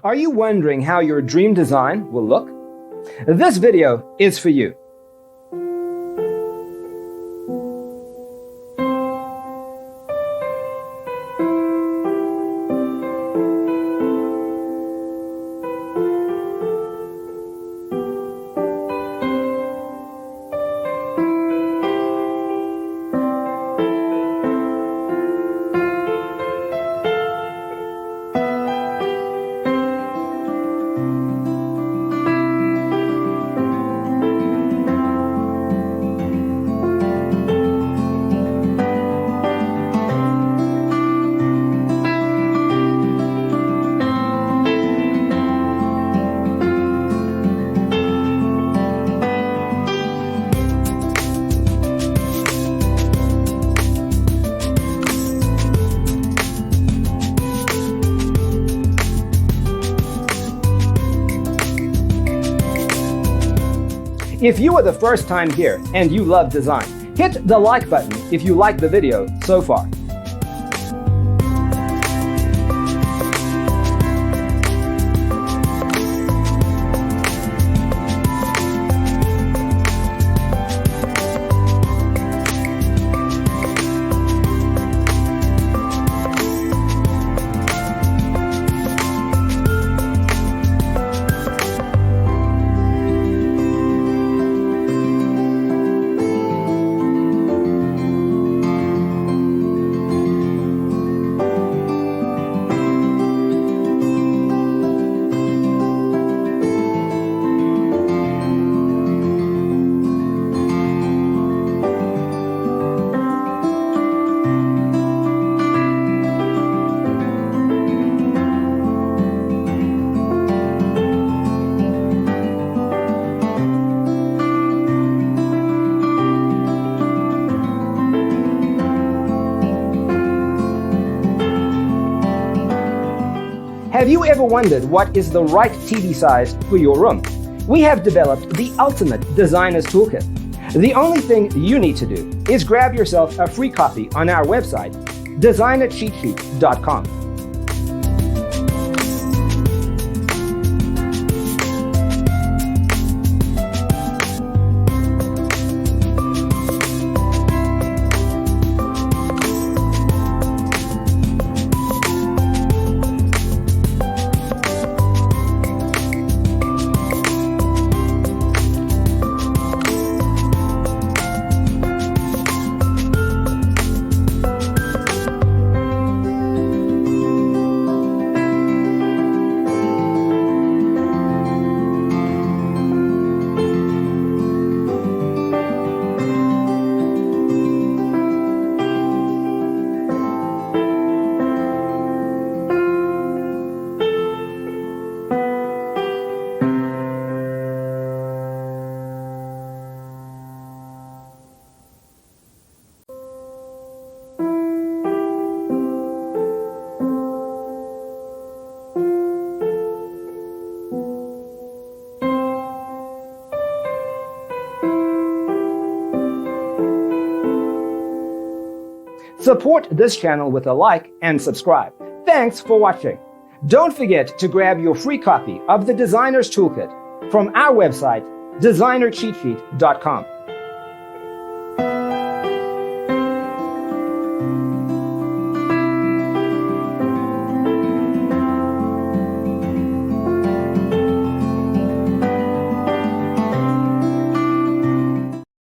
Are you wondering how your dream design will look? This video is for you. If you are the first time here and you love design, hit the like button if you like the video so far. Have you ever wondered what is the right TV size for your room? We have developed the ultimate designer's toolkit. The only thing you need to do is grab yourself a free copy on our website, designercheatsheet.com. Support this channel with a like and subscribe. Thanks for watching. Don't forget to grab your free copy of the Designer's Toolkit from our website, designercheatsheet.com.